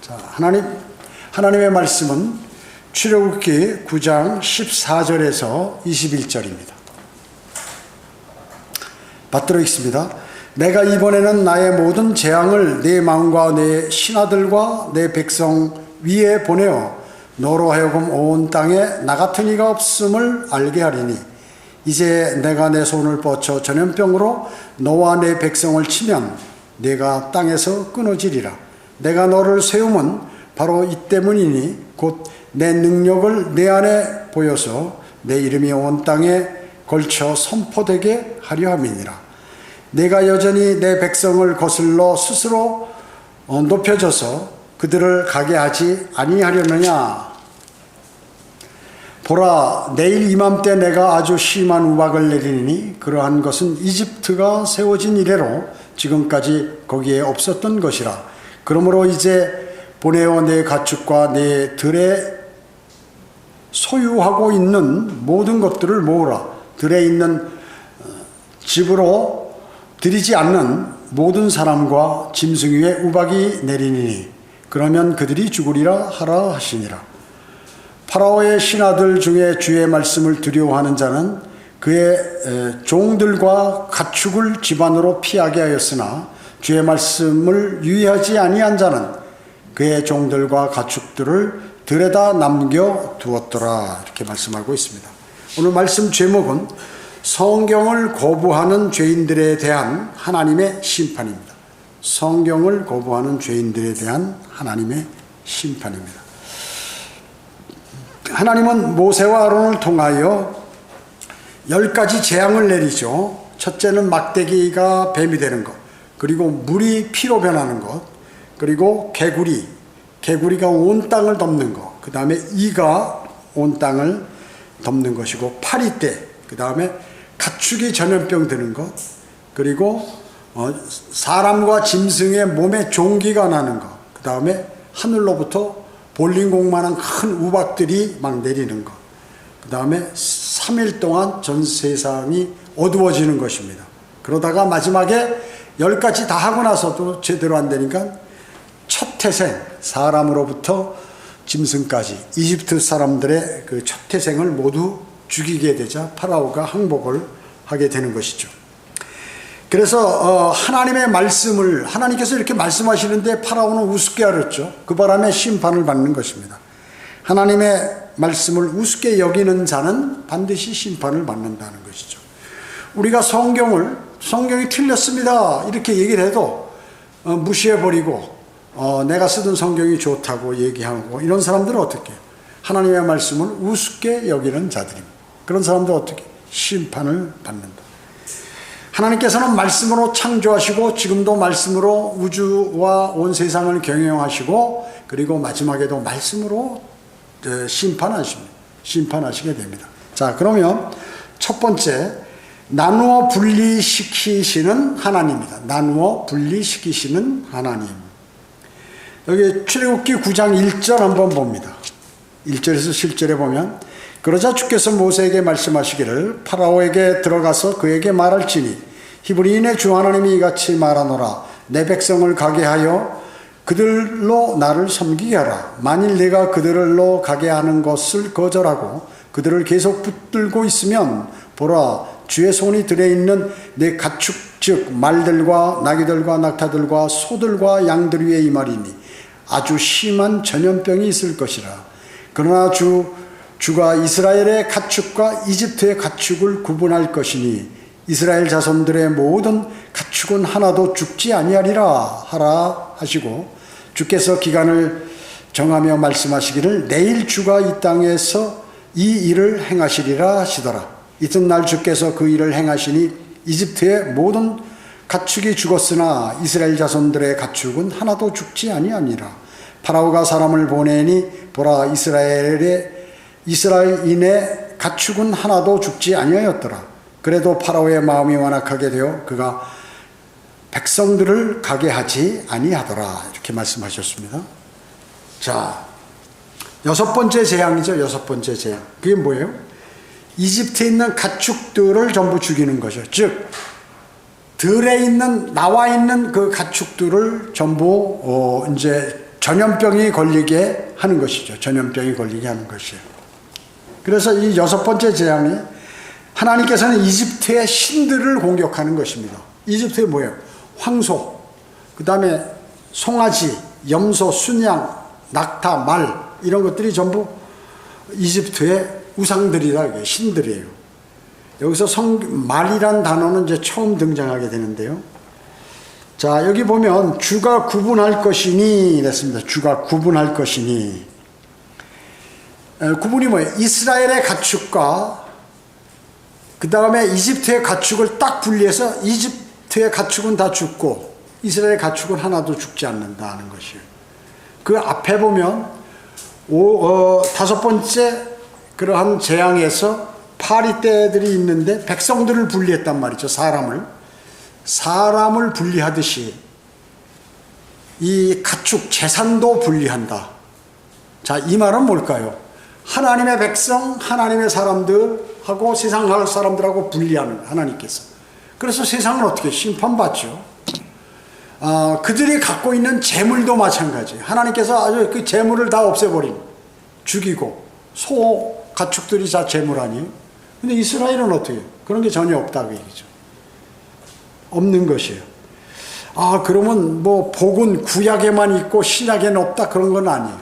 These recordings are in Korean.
자, 하나님의 말씀은 출애굽기 9장 14절에서 21절입니다. 받들어 읽습니다. 내가 이번에는 나의 모든 재앙을 내 마음과 내 신하들과 내 백성 위에 보내어 너로 하여금 온 땅에 나 같은 이가 없음을 알게 하리니 이제 내가 내 손을 뻗쳐 전염병으로 너와 내 백성을 치면 내가 땅에서 끊어지리라. 내가 너를 세움은 바로 이 때문이니 곧 내 능력을 내 안에 보여서 내 이름이 온 땅에 걸쳐 선포되게 하려 함이니라. 내가 여전히 내 백성을 거슬러 스스로 높여져서 그들을 가게 하지 아니하려느냐. 보라, 내일 이맘때 내가 아주 심한 우박을 내리니 그러한 것은 이집트가 세워진 이래로 지금까지 거기에 없었던 것이라. 그러므로 이제 보내어 내 가축과 내 들에 소유하고 있는 모든 것들을 모으라. 들에 있는 집으로 들이지 않는 모든 사람과 짐승 위에 우박이 내리니 그러면 그들이 죽으리라 하라 하시니라. 파라오의 신하들 중에 주의 말씀을 두려워하는 자는 그의 종들과 가축을 집안으로 피하게 하였으나 주의 말씀을 유의하지 아니한 자는 그의 종들과 가축들을 들에다 남겨두었더라. 이렇게 말씀하고 있습니다. 오늘 말씀 제목은 성경을 거부하는 죄인들에 대한 하나님의 심판입니다. 성경을 거부하는 죄인들에 대한 하나님의 심판입니다. 하나님은 모세와 아론을 통하여 10가지 재앙을 내리죠. 첫째는 막대기가 뱀이 되는 것, 그리고 물이 피로 변하는 것, 그리고 개구리가 온 땅을 덮는 것, 그 다음에 이가 온 땅을 덮는 것이고, 파리떼, 그 다음에 가축이 전염병 드는 것, 그리고 사람과 짐승의 몸에 종기가 나는 것, 그 다음에 하늘로부터 볼링공만한 큰 우박들이 막 내리는 것, 그 다음에 3일 동안 전 세상이 어두워지는 것입니다. 그러다가 마지막에 10가지 다 하고 나서도 제대로 안 되니까 첫 태생, 사람으로부터 짐승까지 이집트 사람들의 그 첫 태생을 모두 죽이게 되자 파라오가 항복을 하게 되는 것이죠. 그래서 하나님의 말씀을 하나님께서 이렇게 말씀하시는데 파라오는 우습게 알았죠. 그 바람에 심판을 받는 것입니다. 하나님의 말씀을 우습게 여기는 자는 반드시 심판을 받는다는 것이죠. 우리가 성경이 틀렸습니다 이렇게 얘기를 해도 무시해버리고 내가 쓰던 성경이 좋다고 얘기하고 이런 사람들은 어떻게 해요? 하나님의 말씀을 우습게 여기는 자들입니다. 그런 사람들 어떻게 심판을 받는다. 하나님께서는 말씀으로 창조하시고 지금도 말씀으로 우주와 온 세상을 경영하시고 그리고 마지막에도 말씀으로 심판하시게 됩니다. 자, 그러면 첫 번째 나누어 분리시키시는 하나님입니다. 나누어 분리시키시는 하나님. 여기 출애굽기 9장 1절 한번 봅니다. 1절에서 7절에 보면 그러자 주께서 모세에게 말씀하시기를 파라오에게 들어가서 그에게 말할지니 히브리인의 주 하나님이 이같이 말하노라. 내 백성을 가게 하여 그들로 나를 섬기게 하라. 만일 내가 그들로 가게 하는 것을 거절하고 그들을 계속 붙들고 있으면 보라, 주의 손이 들에 있는 내 가축 즉 말들과 나귀들과 낙타들과 소들과 양들 위에 임하리니 아주 심한 전염병이 있을 것이라. 그러나 주가 이스라엘의 가축과 이집트의 가축을 구분할 것이니 이스라엘 자손들의 모든 가축은 하나도 죽지 아니하리라 하라 하시고 주께서 기간을 정하며 말씀하시기를 내일 주가 이 땅에서 이 일을 행하시리라 하시더라. 이튿날 주께서 그 일을 행하시니 이집트의 모든 가축이 죽었으나 이스라엘 자손들의 가축은 하나도 죽지 아니하니라. 파라오가 사람을 보내니 보라, 이스라엘인의 가축은 하나도 죽지 아니하였더라. 그래도 파라오의 마음이 완악하게 되어 그가 백성들을 가게 하지 아니하더라. 이렇게 말씀하셨습니다. 자, 여섯 번째 재앙이죠. 여섯 번째 재앙. 그게 뭐예요? 이집트에 있는 가축들을 전부 죽이는 거죠. 즉 들에 있는 나와 있는 그 가축들을 전부 이제 전염병이 걸리게 하는 것이죠. 전염병이 걸리게 하는 것이에요. 그래서 이 6번째 재앙이 하나님께서는 이집트의 신들을 공격하는 것입니다. 이집트에 뭐예요? 황소, 그 다음에 송아지, 염소, 순양, 낙타, 말 이런 것들이 전부 이집트의 우상들이라 신들이에요. 여기서 말이란 단어는 이제 처음 등장하게 되는데요. 자, 여기 보면 주가 구분할 것이니 이랬습니다. 주가 구분할 것이니. 구분이 뭐예요? 이스라엘의 가축과 그 다음에 이집트의 가축을 딱 분리해서 이집트의 가축은 다 죽고 이스라엘의 가축은 하나도 죽지 않는다는 것이에요. 그 앞에 보면 5번째 그러한 재앙에서 파리떼들이 있는데 백성들을 분리했단 말이죠. 사람을 분리하듯이 이 가축 재산도 분리한다. 자, 이 말은 뭘까요? 하나님의 백성, 하나님의 사람들하고 세상 사람들하고 분리하는 하나님께서. 그래서 세상은 어떻게 심판받죠. 그들이 갖고 있는 재물도 마찬가지. 하나님께서 아주 그 재물을 다 없애버린, 죽이고 가축들이 다 재물 아니에요. 근데 이스라엘은 어떻게 해요? 그런 게 전혀 없다고 얘기죠. 없는 것이에요. 그러면 뭐 복은 구약에만 있고 신약에는 없다 그런 건 아니에요.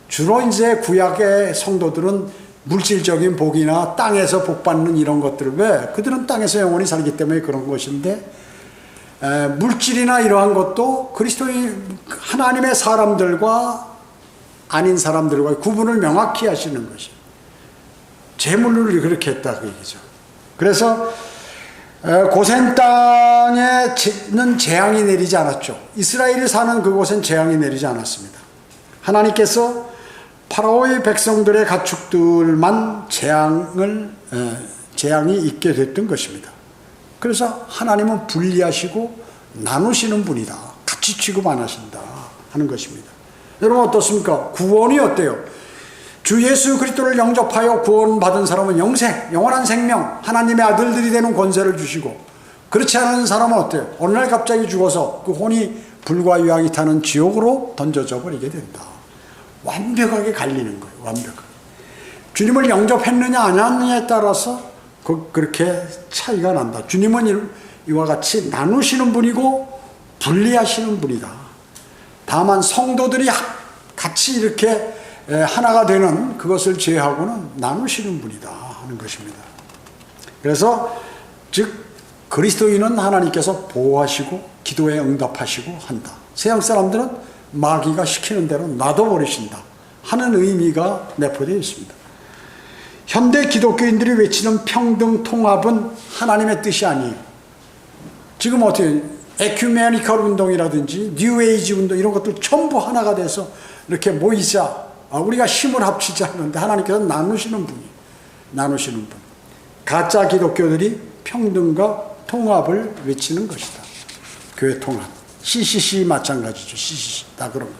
주로 이제 구약의 성도들은 물질적인 복이나 땅에서 복 받는 이런 것들을, 왜? 그들은 땅에서 영원히 살기 때문에 그런 것인데, 물질이나 이러한 것도 그리스도인 하나님의 사람들과 아닌 사람들과 구분을 명확히 하시는 것이에요. 재물을 그렇게 했다고 얘기죠. 그래서 고센 땅에는 재앙이 내리지 않았죠. 이스라엘이 사는 그곳엔 재앙이 내리지 않았습니다. 하나님께서 파라오의 백성들의 가축들만 재앙이 있게 됐던 것입니다. 그래서 하나님은 분리하시고 나누시는 분이다. 같이 취급 안 하신다 하는 것입니다. 여러분 어떻습니까? 구원이 어때요? 주 예수 그리스도를 영접하여 구원받은 사람은 영원한 생명, 하나님의 아들들이 되는 권세를 주시고, 그렇지 않은 사람은 어때요? 어느 날 갑자기 죽어서 그 혼이 불과 유황이 타는 지옥으로 던져져 버리게 된다. 완벽하게 갈리는 거예요. 완벽하게. 주님을 영접했느냐 안 했느냐에 따라서 그렇게 차이가 난다. 주님은 이와 같이 나누시는 분이고 분리하시는 분이다. 다만 성도들이 같이 이렇게 하나가 되는 그것을 제외하고는 나누시는 분이다 하는 것입니다. 그래서 즉 그리스도인은 하나님께서 보호하시고 기도에 응답하시고 한다. 세상 사람들은 마귀가 시키는 대로 놔둬버리신다 하는 의미가 내포되어 있습니다. 현대 기독교인들이 외치는 평등 통합은 하나님의 뜻이 아니에요. 지금 어떻게 에큐메니컬 운동이라든지 뉴에이지 운동 이런 것들 전부 하나가 돼서 이렇게 모이자, 우리가 힘을 합치자 하는데 하나님께서 나누시는 분. 가짜 기독교들이 평등과 통합을 외치는 것이다. 교회 통합. CCC 마찬가지죠. CCC 다 그런 거.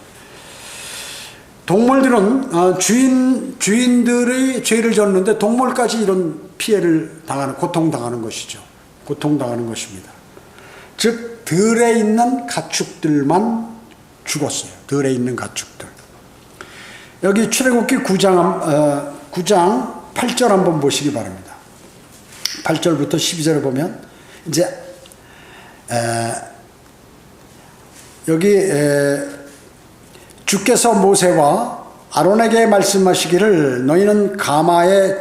동물들은 주인들의 죄를 졌는데 동물까지 이런 피해를 당하는, 고통당하는 것이죠. 고통당하는 것입니다. 즉 들에 있는 가축들만 죽었어요. 들에 있는 가축들. 여기 출애굽기 9장 8절 한번 보시기 바랍니다. 8절부터 12절을 보면 이제 여기 주께서 모세와 아론에게 말씀하시기를 너희는 가마에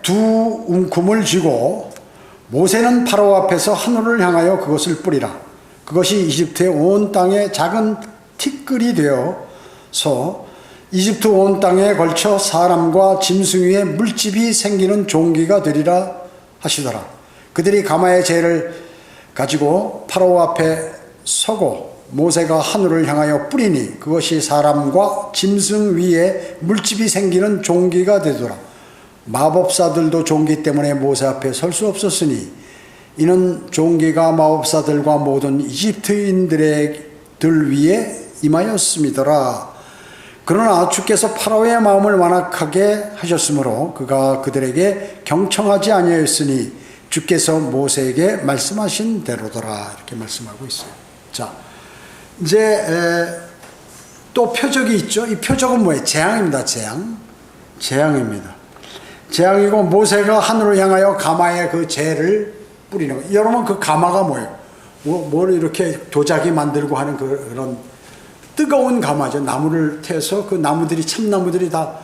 두 움큼을 쥐고 모세는 파라오 앞에서 하늘을 향하여 그것을 뿌리라. 그것이 이집트의 온 땅에 작은 티끌이 되어서 이집트 온 땅에 걸쳐 사람과 짐승 위에 물집이 생기는 종기가 되리라 하시더라. 그들이 가마의 재를 가지고 파라오 앞에 서고 모세가 하늘을 향하여 뿌리니 그것이 사람과 짐승 위에 물집이 생기는 종기가 되더라. 마법사들도 종기 때문에 모세 앞에 설 수 없었으니 이는 종기가 마법사들과 모든 이집트인들 위에 임하였음이더라. 그러나 주께서 파라오의 마음을 완악하게 하셨으므로 그가 그들에게 경청하지 아니하였으니 주께서 모세에게 말씀하신 대로더라 이렇게 말씀하고 있어요. 자, 이제 또 표적이 있죠. 이 표적은 뭐예요? 재앙입니다. 재앙입니다. 재앙이고 모세가 하늘을 향하여 가마에 그 재를 뿌리는 거예요. 여러분 그 가마가 뭐예요? 뭘 이렇게 도자기 만들고 하는 그런 뜨거운 가마죠. 나무를 태서 그 나무들이 참나무들이 다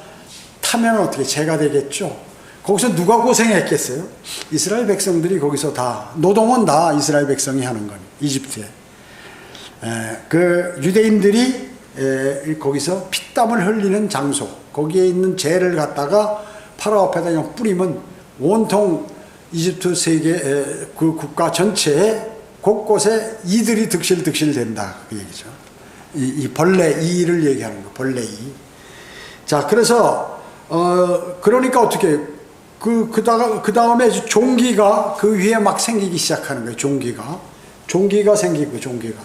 타면 어떻게 재가 되겠죠. 거기서 누가 고생했겠어요? 이스라엘 백성들이 거기서 다 노동은 다 이스라엘 백성이 하는 거예요. 이집트에. 그 유대인들이 거기서 피땀을 흘리는 장소 거기에 있는 재를 갖다가 파라오 앞에다 그냥 뿌리면 온통 이집트 세계 그 국가 전체에 곳곳에 이들이 득실득실 된다 그 얘기죠. 이 벌레 이를 얘기하는 거 벌레 이. 자 그래서 그러니까 어떻게 그 다음에 종기가 그 위에 막 생기기 시작하는 거예요. 종기가 생기고 종기가.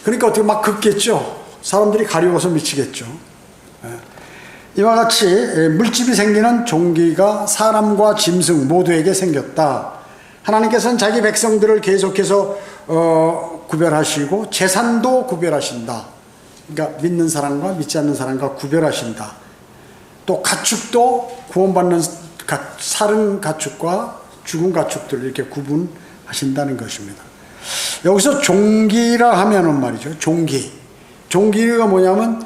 그러니까 어떻게 막 긋겠죠. 사람들이 가려워서 미치겠죠. 이와 같이 물집이 생기는 종기가 사람과 짐승 모두에게 생겼다. 하나님께서는 자기 백성들을 계속해서 구별하시고 재산도 구별하신다. 그러니까 믿는 사람과 믿지 않는 사람과 구별하신다. 또 가축도 구원받는 살은 가축과 죽은 가축들 이렇게 구분하신다는 것입니다. 여기서 종기라 하면은 말이죠. 종기가 뭐냐면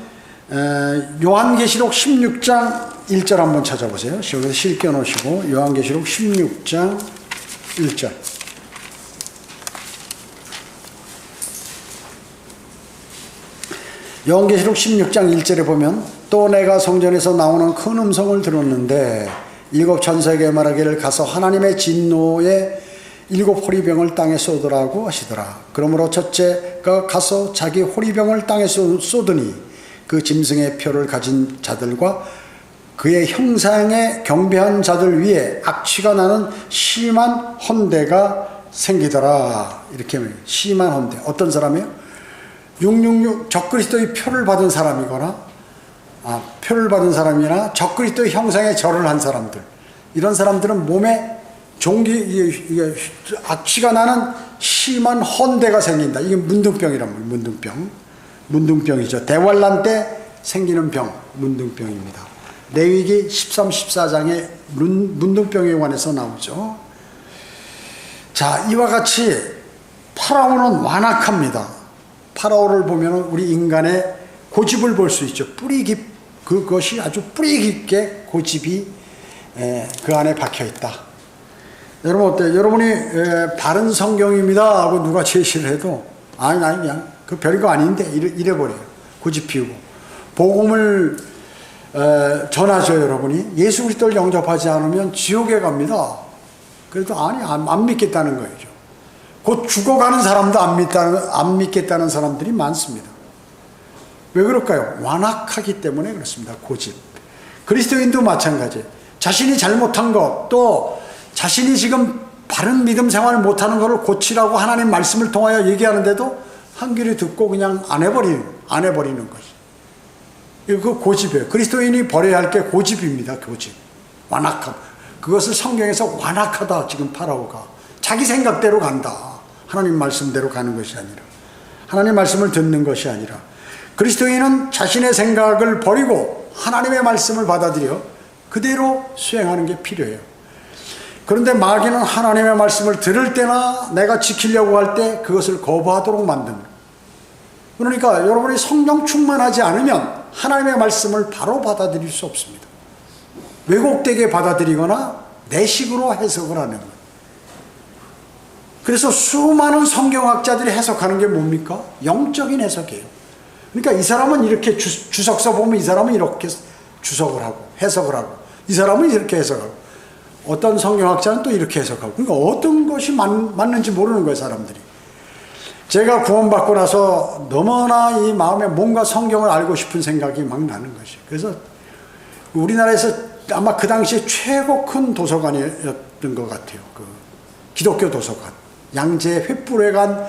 요한계시록 16장 1절 한번 찾아보세요. 여기서 실겨 놓으시고 요한계시록 16장 1절. 요한계시록 16장 1절에 보면 또 내가 성전에서 나오는 큰 음성을 들었는데 일곱 천사에게 말하기를 가서 하나님의 진노의 일곱 호리병을 땅에 쏟으라고 하시더라. 그러므로 첫째가 가서 자기 호리병을 땅에 쏟으니 그 짐승의 표를 가진 자들과 그의 형상에 경배한 자들 위에 악취가 나는 심한 헌대가 생기더라. 이렇게 심한 헌대. 어떤 사람이요? 666 적그리스도의 표를 받은 사람이거나 표를 받은 사람이나 적그리스도의 형상에 절을 한 사람들. 이런 사람들은 몸에 이게 악취가 나는 심한 헌대가 생긴다. 이게 문둥병이란 말이에요. 문둥병이죠. 대환란 때 생기는 병, 문둥병입니다. 레위기 13, 14장에 문둥병에 관해서 나오죠. 자, 이와 같이 파라오는 완악합니다. 파라오를 보면 우리 인간의 고집을 볼 수 있죠. 그것이 아주 뿌리 깊게 고집이 그 안에 박혀 있다. 여러분 어때요? 여러분이 바른 성경입니다 하고 누가 제시를 해도 아니 그냥 그 별거 아닌데 이래버려요. 고집 피우고. 복음을 전하죠. 여러분이 예수 그리스도를 영접하지 않으면 지옥에 갑니다. 그래도 안 믿겠다는 거죠. 곧 죽어가는 사람도 안 믿겠다는 사람들이 많습니다. 왜 그럴까요? 완악하기 때문에 그렇습니다. 고집. 그리스도인도 마찬가지예요. 자신이 잘못한 것, 또 자신이 지금 바른 믿음 생활을 못하는 것을 고치라고 하나님 말씀을 통하여 얘기하는데도 한 귀를 듣고 그냥 안 해버리는 것이. 이거 고집이에요. 그리스도인이 버려야 할 게 고집입니다. 고집. 완악함. 그것을 성경에서 완악하다 지금 파라오가. 자기 생각대로 간다. 하나님 말씀대로 가는 것이 아니라. 하나님 말씀을 듣는 것이 아니라. 그리스도인은 자신의 생각을 버리고 하나님의 말씀을 받아들여 그대로 수행하는 게 필요해요. 그런데 마귀는 하나님의 말씀을 들을 때나 내가 지키려고 할 때 그것을 거부하도록 만듭니다. 그러니까 여러분이 성령 충만하지 않으면 하나님의 말씀을 바로 받아들일 수 없습니다. 왜곡되게 받아들이거나 내 식으로 해석을 하는 거예요. 그래서 수많은 성경학자들이 해석하는 게 뭡니까? 영적인 해석이에요. 그러니까 이 사람은 이렇게 주석서 보면 이 사람은 이렇게 주석을 하고 해석을 하고 이 사람은 이렇게 해석하고 어떤 성경학자는 또 이렇게 해석하고 그러니까 어떤 것이 맞는지 모르는 거예요. 사람들이. 제가 구원받고 나서 너무나 이 마음에 뭔가 성경을 알고 싶은 생각이 막 나는 것이에요. 그래서 우리나라에서 아마 그 당시에 최고 큰 도서관이었던 것 같아요. 그 기독교 도서관. 양재 횃불회관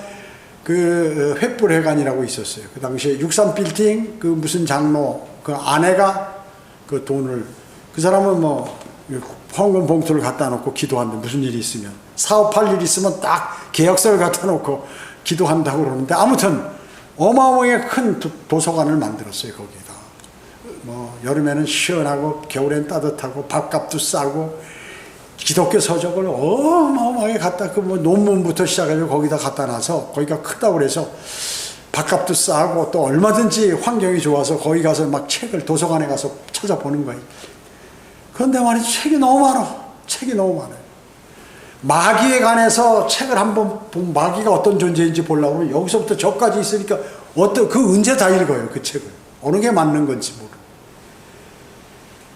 그 횃불회관이라고 있었어요. 그 당시에 63빌딩 그 무슨 장로 그 아내가 그 돈을 그 사람은 뭐 헌금 봉투를 갖다 놓고 기도하는데 무슨 일이 있으면 사업할 일이 있으면 딱 계약서를 갖다 놓고 기도한다고 그러는데 아무튼 어마어마하게 큰 도서관을 만들었어요. 거기다 뭐 여름에는 시원하고 겨울엔 따뜻하고 밥값도 싸고 기독교 서적을 어마어마하게 갖다 그 뭐 논문부터 시작해서 거기다 갖다 놔서 거기가 크다고 그래서 밥값도 싸고 또 얼마든지 환경이 좋아서 거기 가서 막 책을 도서관에 가서 찾아보는 거예요. 그런데 말이죠. 책이 너무 많아. 책이 너무 많아요. 마귀에 관해서 책을 한번 보면 마귀가 어떤 존재인지 보려고 하면 여기서부터 저까지 있으니까 언제 다 읽어요. 그 책을. 어느 게 맞는 건지 모르고.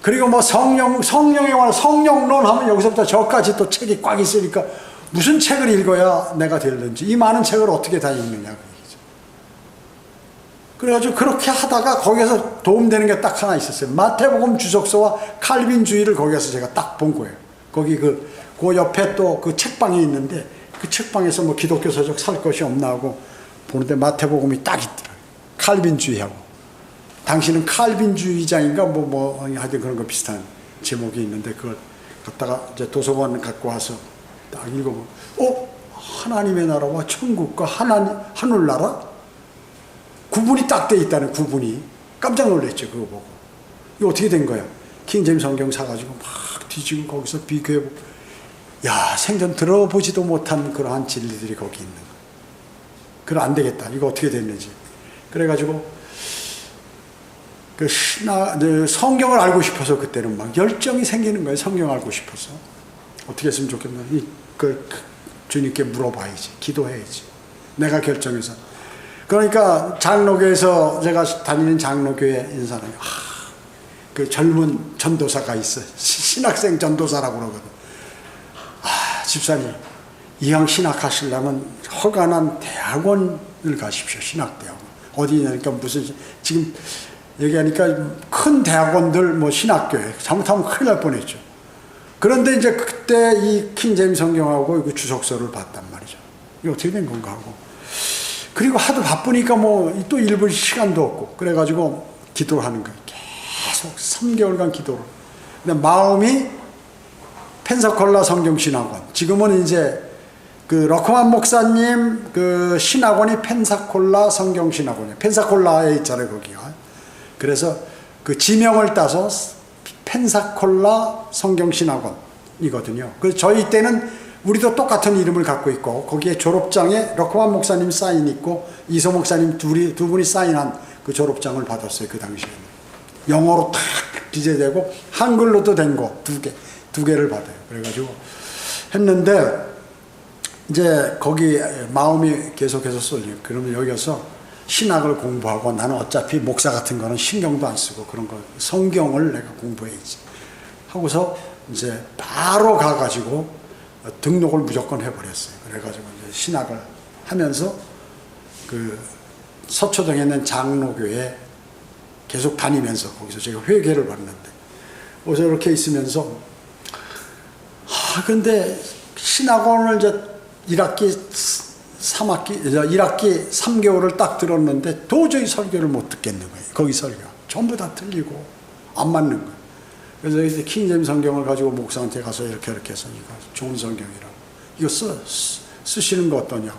그리고 뭐 성령에 관한 성령론 하면 여기서부터 저까지 또 책이 꽉 있으니까 무슨 책을 읽어야 내가 되는지 이 많은 책을 어떻게 다 읽느냐. 그래가지고 그렇게 하다가 거기에서 도움되는 게 딱 하나 있었어요. 마태복음 주석서와 칼빈주의를 거기에서 제가 딱 본 거예요. 거기 그 옆에 또 그 책방이 있는데 그 책방에서 뭐 기독교 서적 살 것이 없나 하고 보는데 마태복음이 딱 있더라고요. 칼빈주의하고. 당신은 칼빈주의자인가 하여튼 그런 거 비슷한 제목이 있는데 그걸 갖다가 이제 도서관 갖고 와서 딱 읽어보면 하나님의 나라와 천국과 하늘나라? 구분이 딱 돼 있다는 구분이 깜짝 놀랐죠. 그거 보고 이거 어떻게 된 거야. 킹제임스 성경 사가지고 막 뒤지고 거기서 비교해보고 야 생전 들어보지도 못한 그러한 진리들이 거기 있는 거야. 그래 안 되겠다. 이거 어떻게 됐는지 그래가지고 성경을 알고 싶어서 그때는 막 열정이 생기는 거예요. 성경 알고 싶어서 어떻게 했으면 좋겠나. 주님께 물어봐야지. 기도해야지. 내가 결정해서 그러니까 장로교에서 제가 다니는 장로교회 인사는 그 젊은 전도사가 있어요. 신학생 전도사라고 그러거든. 집사님 이왕 신학하시려면 허가난 대학원을 가십시오. 신학대학원. 어디냐니까 무슨 지금 얘기하니까 큰 대학원들 뭐 신학교에 잘못하면 큰일 날 뻔했죠. 그런데 이제 그때 이 킹제임스 성경하고 그 주석서를 봤단 말이죠. 이거 어떻게 된 건가 하고. 그리고 하도 바쁘니까 뭐 또 읽을 시간도 없고 그래가지고 기도를 하는 거예요. 계속 3개월간 기도를. 근데 마음이 펜사콜라 성경신학원. 지금은 이제 그 러크만 목사님 그 신학원이 펜사콜라 성경신학원이에요. 펜사콜라에 있잖아요, 거기가. 그래서 그 지명을 따서 펜사콜라 성경신학원이거든요. 그래서 저희 때는 우리도 똑같은 이름을 갖고 있고 거기에 졸업장에 러크만 목사님 사인 있고 이소 목사님 두 분이 사인한 그 졸업장을 받았어요. 그 당시에는 영어로 탁 기재되고 한글로도 된 거 두 개를 받아요. 그래가지고 했는데 이제 거기 마음이 계속해서 쏠려요. 그러면 여기서 신학을 공부하고 나는 어차피 목사 같은 거는 신경도 안 쓰고 그런 거 성경을 내가 공부해야지 하고서 이제 바로 가가지고 등록을 무조건 해버렸어요. 그래가지고 이제 신학을 하면서 그 서초동에 있는 장로교에 계속 다니면서 거기서 제가 회계를 봤는데 거기서 이렇게 있으면서 근데 신학원을 이제 1학기 3개월을 딱 들었는데 도저히 설교를 못 듣겠는 거예요. 거기 설교 전부 다 틀리고 안 맞는 거예요. 그래서 이제 킹제임스 성경을 가지고 목사한테 가서 이렇게 해서 이거 좋은 성경이라고 이거 쓰시는 거 어떠냐고.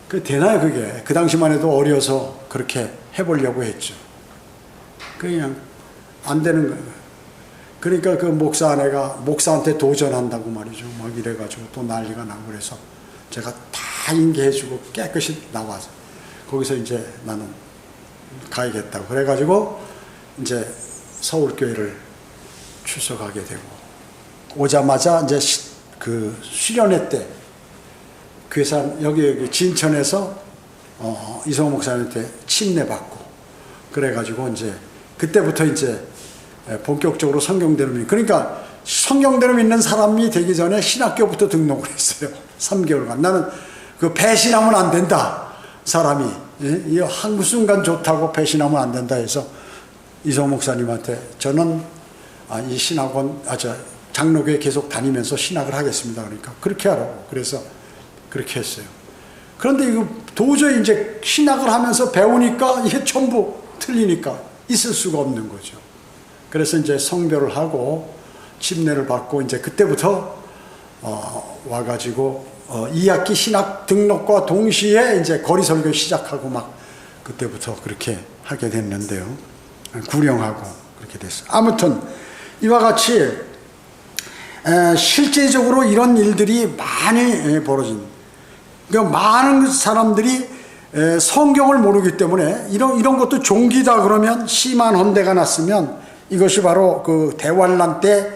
그 되나요 그게. 그 당시만 해도 어려서 그렇게 해보려고 했죠. 그냥 안 되는 거예요. 그러니까 그 목사 아내가 목사한테 도전한다고 말이죠. 막 이래가지고 또 난리가 나고 그래서 제가 다 인계해주고 깨끗이 나와서 거기서 이제 나는 가야겠다고 그래가지고 이제 서울교회를 출석하게 되고 오자마자 이제 그 수련회 때 괴산 여기 진천에서 이성호 목사님한테 침례받고 그래가지고 이제 그때부터 이제 본격적으로 성경대로 그러니까 성경대로 믿는 사람이 되기 전에 신학교부터 등록을 했어요. 3개월간. 나는 그 배신하면 안 된다. 사람이 이 한순간 좋다고 배신하면 안 된다 해서 이성호 목사님한테 저는 이 신학원 장로교에 계속 다니면서 신학을 하겠습니다. 그러니까 그렇게 하라고. 그래서 그렇게 했어요. 그런데 이거 도저히 이제 신학을 하면서 배우니까 이게 전부 틀리니까 있을 수가 없는 거죠. 그래서 이제 성별을 하고 침례를 받고 이제 그때부터 와가지고 2학기 신학 등록과 동시에 이제 거리 설교 시작하고 막 그때부터 그렇게 하게 됐는데요. 구령하고 그렇게 됐어요. 아무튼 이와 같이 실제적으로 이런 일들이 많이 벌어진, 그러니까 많은 사람들이 성경을 모르기 때문에 이런 것도 종기다 그러면 심한 헌대가 났으면 이것이 바로 그 대환란 때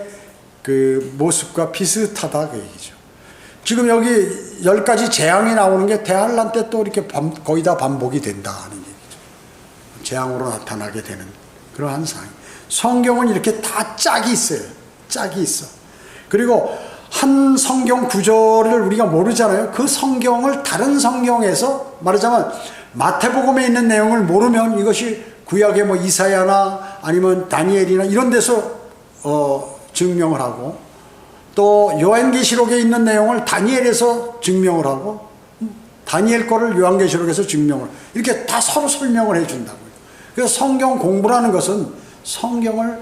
그 모습과 비슷하다 그 얘기죠. 지금 여기 10가지 재앙이 나오는 게 대환란 때 또 이렇게 거의 다 반복이 된다는 얘기죠. 재앙으로 나타나게 되는 그러한 상황. 성경은 이렇게 다 짝이 있어요. 짝이 있어. 그리고 한 성경 구절을 우리가 모르잖아요. 그 성경을 다른 성경에서 말하자면 마태복음에 있는 내용을 모르면 이것이 구약의 뭐 이사야나 아니면 다니엘이나 이런 데서 증명을 하고, 또 요한계시록에 있는 내용을 다니엘에서 증명을 하고, 다니엘 거를 요한계시록에서 증명을, 이렇게 다 서로 설명을 해준다고요. 그래서 성경 공부라는 것은 성경을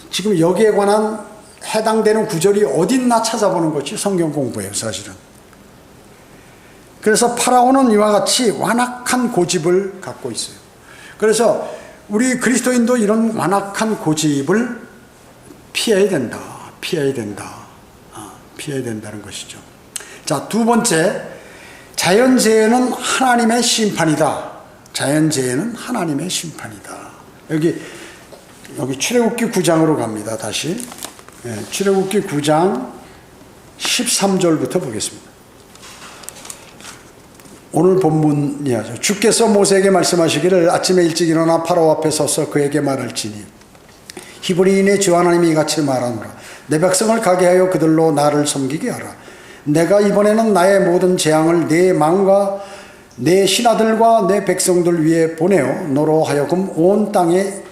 지금 여기에 관한 해당되는 구절이 어딨나 찾아보는 것이 성경 공부예요, 사실은. 그래서 파라오는 이와 같이 완악한 고집을 갖고 있어요. 그래서 우리 그리스도인도 이런 완악한 고집을 피해야 된다. 피해야 된다. 피해야 된다는 것이죠. 자, 두 번째, 자연재해는 하나님의 심판이다. 자연재해는 하나님의 심판이다. 여기 출애굽기 9장으로 갑니다. 다시. 출애굽기 9장 13절부터 보겠습니다. 오늘 본문이야죠. 주께서 모세에게 말씀하시기를 아침에 일찍 일어나 파라오 앞에 서서 그에게 말할지니 히브리인의 주 하나님이 이같이 말하노라. 내 백성을 가게 하여 그들로 나를 섬기게 하라. 내가 이번에는 나의 모든 재앙을 내 망과 내 신하들과 내 백성들 위에 보내어 너로 하여금 온 땅에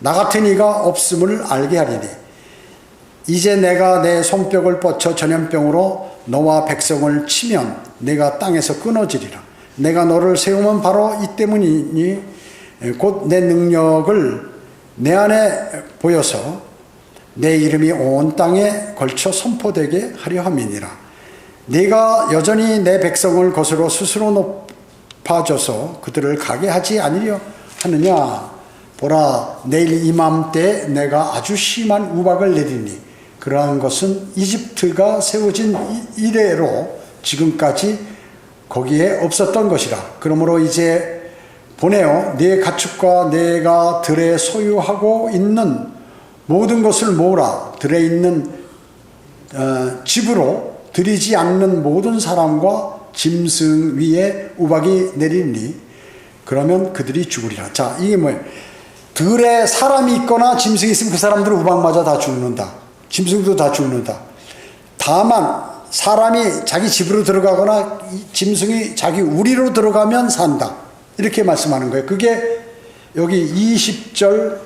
나 같은 이가 없음을 알게 하리니 이제 내가 내 손뼉을 뻗쳐 전염병으로 너와 백성을 치면 내가 땅에서 끊어지리라. 내가 너를 세우면 바로 이 때문이니 곧 내 능력을 내 안에 보여서 내 이름이 온 땅에 걸쳐 선포되게 하려 함이니라. 네가 여전히 내 백성을 것으로 스스로 높아져서 그들을 가게 하지 아니려 하느냐. 보라, 내일 이맘때 내가 아주 심한 우박을 내리니 그러한 것은 이집트가 세워진 이래로 지금까지 거기에 없었던 것이라. 그러므로 이제 보내어 네 가축과 내가 들에 소유하고 있는 모든 것을 모으라. 들에 있는 집으로 들이지 않는 모든 사람과 짐승 위에 우박이 내리니 그러면 그들이 죽으리라. 자, 이게 뭐예요? 들에 사람이 있거나 짐승이 있으면 그 사람들은 우박 맞아 다 죽는다. 짐승도 다 죽는다. 다만 사람이 자기 집으로 들어가거나 짐승이 자기 우리로 들어가면 산다. 이렇게 말씀하는 거예요. 그게 여기 20절,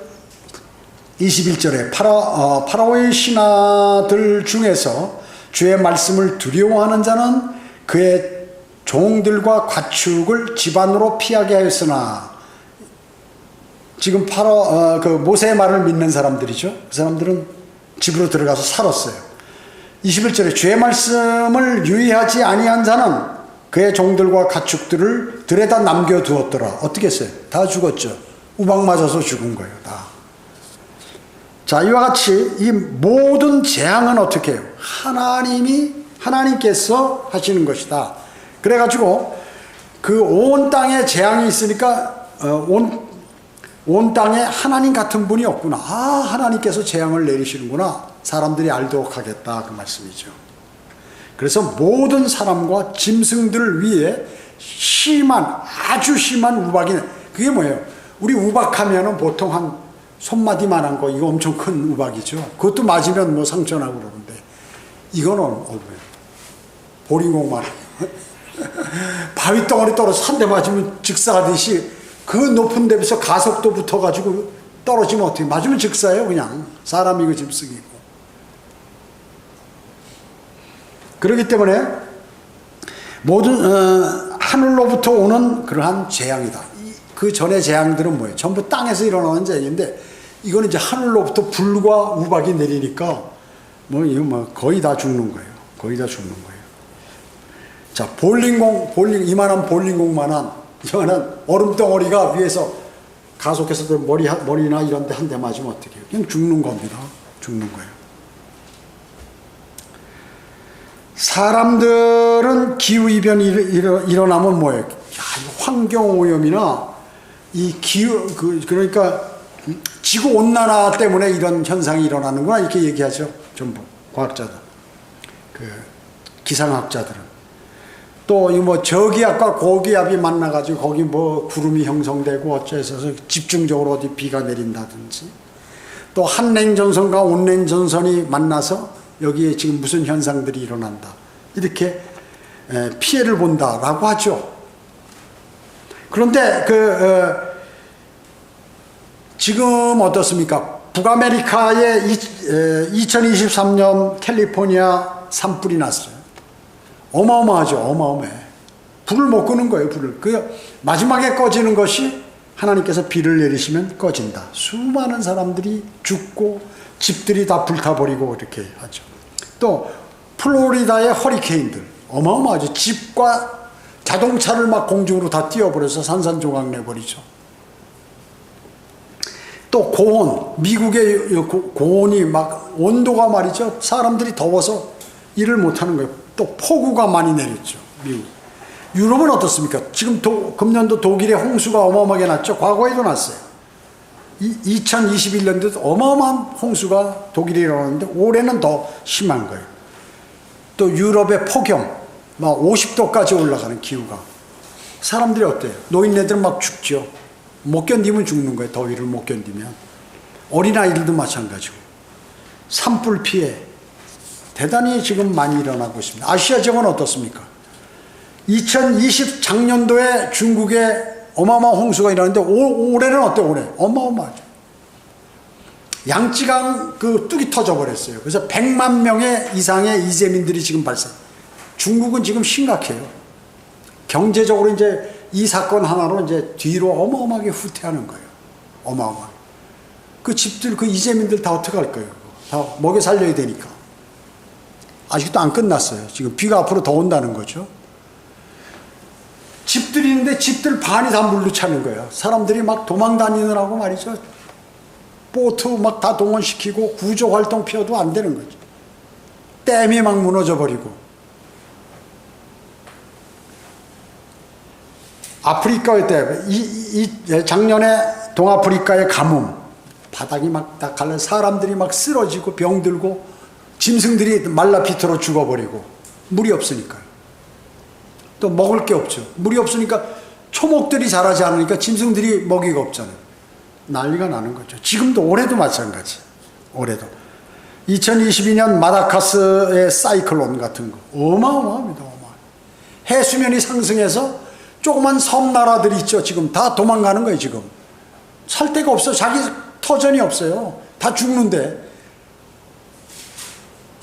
21절에 파라오의 신하들 중에서 주의 말씀을 두려워하는 자는 그의 종들과 가축을 집안으로 피하게 하였으나, 지금 그 모세의 말을 믿는 사람들이죠. 그 사람들은 집으로 들어가서 살았어요. 21절에 주의 말씀을 유의하지 아니한 자는 그의 종들과 가축들을 들에다 남겨두었더라. 어떻게 했어요? 다 죽었죠. 우박 맞아서 죽은 거예요. 다. 자, 이와 같이 이 모든 재앙은 어떻게 해요? 하나님께서 하시는 것이다. 그래가지고 그 온 땅에 재앙이 있으니까 온 땅에 하나님 같은 분이 없구나. 하나님께서 재앙을 내리시는구나. 사람들이 알도록 하겠다. 그 말씀이죠. 그래서 모든 사람과 짐승들을 위해 아주 심한 우박이, 그게 뭐예요? 우리 우박하면은 보통 한 손마디만한 거, 이거 엄청 큰 우박이죠. 그것도 맞으면 뭐 상처나고 그러는데, 이거는 보링공만 바위덩어리 떨어서 한 대 맞으면 즉사하듯이 그 높은 데에서 가속도 붙어가지고 떨어지면 어떻게, 맞으면 즉사예요. 그냥 사람이고 짐승이고. 그렇기 때문에 모든 하늘로부터 오는 그러한 재앙이다. 그 전의 재앙들은 뭐예요? 전부 땅에서 일어나는 재앙인데, 이거는 이제 하늘로부터 불과 우박이 내리니까 이거 거의 다 죽는 거예요. 거의 다 죽는 거예요. 자, 이만한 볼링공만한 이만한 얼음덩어리가 위에서 가속해서 머리나 이런 데 한 대 맞으면 어떻게 해요? 그냥 죽는 겁니다. 죽는 거예요. 사람들은 기후이변이 일어나면 뭐예요? 환경오염이나 이 그러니까 지구온난화 때문에 이런 현상이 일어나는구나 이렇게 얘기하죠. 전부 과학자들, 기상학자들은. 또 저기압과 고기압이 만나가지고 거기 구름이 형성되고 어째서 집중적으로 어디 비가 내린다든지, 또 한냉전선과 온냉전선이 만나서 여기에 지금 무슨 현상들이 일어난다 이렇게 피해를 본다라고 하죠. 그런데 지금 어떻습니까? 북아메리카에 2023년 캘리포니아 산불이 났어요. 어마어마하죠. 어마어마해. 불을 못 끄는 거예요. 불을. 마지막에 꺼지는 것이 하나님께서 비를 내리시면 꺼진다. 수많은 사람들이 죽고 집들이 다 불타버리고 이렇게 하죠. 또 플로리다의 허리케인들 어마어마하죠. 집과 자동차를 막 공중으로 다 띄워버려서 산산조각 내버리죠. 또 고온, 미국의 고온이 막 온도가 말이죠. 사람들이 더워서 일을 못하는 거예요. 또 폭우가 많이 내렸죠. 미국. 유럽은 어떻습니까? 지금 금년도 독일의 홍수가 어마어마하게 났죠. 과거에도 났어요. 2021년도도 어마어마한 홍수가 독일에 일어났는데 올해는 더 심한 거예요. 또 유럽의 폭염, 막 50도까지 올라가는 기후가. 사람들이 어때요? 노인네들은 막 죽죠. 못 견디면 죽는 거예요. 더위를 못 견디면. 어린아이들도 마찬가지고. 산불 피해 대단히 지금 많이 일어나고 있습니다. 아시아 지역은 어떻습니까? 2020 작년도에 중국에 어마어마한 홍수가 일어났는데 올해는 어때요? 올해 어마어마하죠. 양쯔강 뚝이 터져버렸어요. 그래서 100만 명의 이상의 이재민들이 지금 발생. 중국은 지금 심각해요. 경제적으로 이제 이 사건 하나로 이제 뒤로 어마어마하게 후퇴하는 거예요. 어마어마하게. 그 집들, 이재민들 다 어떻게 할 거예요? 다 먹여 살려야 되니까. 아직도 안 끝났어요. 지금 비가 앞으로 더 온다는 거죠. 집들이 있는데 집들 반이 다 물로 차는 거예요. 사람들이 막 도망 다니느라고 말이죠. 보트 막 다 동원시키고 구조활동 피워도 안 되는 거죠. 댐이 막 무너져 버리고. 아프리카의 때, 작년에 동아프리카의 가뭄, 바닥이 막 다 갈라 사람들이 막 쓰러지고 병들고 짐승들이 말라 비틀어 죽어버리고 물이 없으니까요. 또 먹을 게 없죠. 물이 없으니까 초목들이 자라지 않으니까 짐승들이 먹이가 없잖아요. 난리가 나는 거죠. 지금도 올해도 마찬가지. 올해도 2022년 마다가스의 사이클론 같은 거 어마어마합니다. 해수면이 상승해서 조그만 섬나라들이 있죠. 지금 다 도망가는 거예요. 지금 살 데가 없어요. 자기 터전이 없어요. 다 죽는데.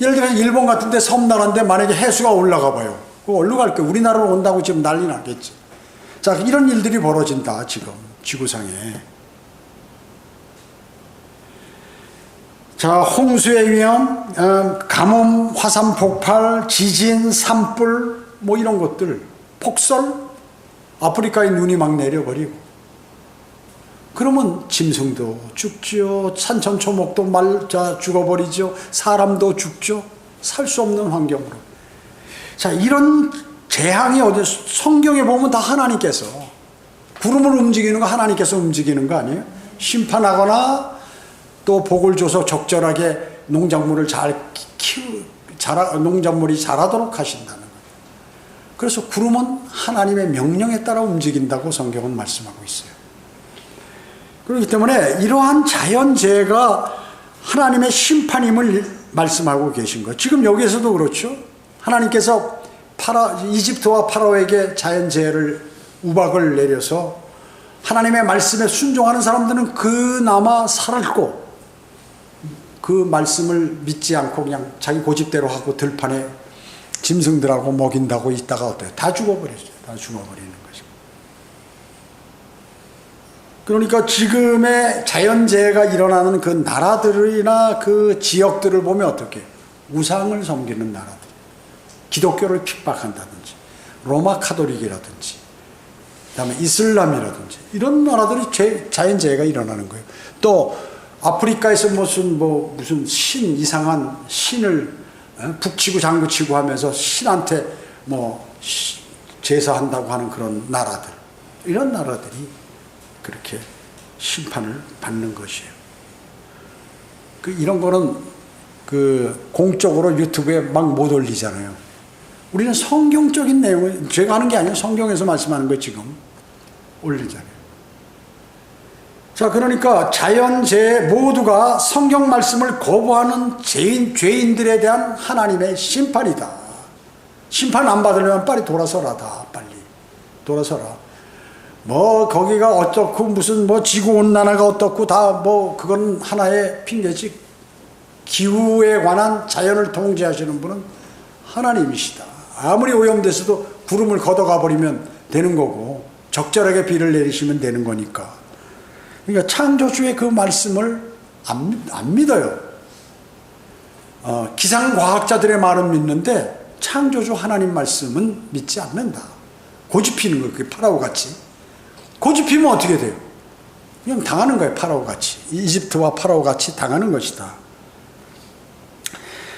예를 들어 일본 같은 데 섬나라인데 만약에 해수가 올라가 봐요. 그거 어디로 갈 거예요? 우리나라로 온다고 지금 난리 나겠지. 자, 이런 일들이 벌어진다. 지금 지구상에. 자, 홍수의 위험, 가뭄, 화산 폭발, 지진, 산불 뭐 이런 것들, 폭설, 아프리카에 눈이 막 내려버리고 그러면 짐승도 죽죠. 산천초목도 죽어버리죠. 사람도 죽죠. 살 수 없는 환경으로. 자, 이런 재앙이 성경에 보면 다 하나님께서 구름을 움직이는 거 하나님께서 움직이는 거 아니에요? 심판하거나 또 복을 줘서 적절하게 농작물을 농작물이 자라도록 하신다는 거예요. 그래서 구름은 하나님의 명령에 따라 움직인다고 성경은 말씀하고 있어요. 그렇기 때문에 이러한 자연재해가 하나님의 심판임을 말씀하고 계신 거예요. 지금 여기에서도 그렇죠. 하나님께서 이집트와 파라오에게 자연재해를 우박을 내려서 하나님의 말씀에 순종하는 사람들은 그나마 살았고 그 말씀을 믿지 않고 그냥 자기 고집대로 하고 들판에 짐승들하고 먹인다고 있다가 어때요? 다 죽어버렸어요. 다 죽어버리는 거죠. 그러니까 지금의 자연재해가 일어나는 그 나라들이나 그 지역들을 보면 어떻게 우상을 섬기는 나라들, 기독교를 핍박한다든지 로마 카톨릭이라든지 그다음에 이슬람이라든지 이런 나라들이 자연재해가 일어나는 거예요. 또 아프리카에서 무슨 이상한 신을 북치고 장구치고 하면서 신한테 제사한다고 하는 그런 나라들, 이런 나라들이 그렇게 심판을 받는 것이에요. 이런 거는 공적으로 유튜브에 막 못 올리잖아요. 우리는 성경적인 내용을, 제가 하는 게 아니에요. 성경에서 말씀하는 거 지금 올리잖아요. 자, 그러니까 자연재해 모두가 성경 말씀을 거부하는 죄인들에 대한 하나님의 심판이다. 심판 안 받으려면 빨리 돌아서라. 빨리 돌아서라. 거기가 어떻고 무슨 지구온난화가 어떻고 그건 하나의 핑계지. 기후에 관한 자연을 통제하시는 분은 하나님이시다. 아무리 오염돼서도 구름을 걷어가 버리면 되는 거고 적절하게 비를 내리시면 되는 거니까. 그러니까 창조주의 그 말씀을 안 믿어요. 기상과학자들의 말은 믿는데 창조주 하나님 말씀은 믿지 않는다. 고집피는 거예요. 그게 파라오같이. 고집피면 어떻게 돼요? 그냥 당하는 거예요. 파라오같이. 이집트와 파라오같이 당하는 것이다.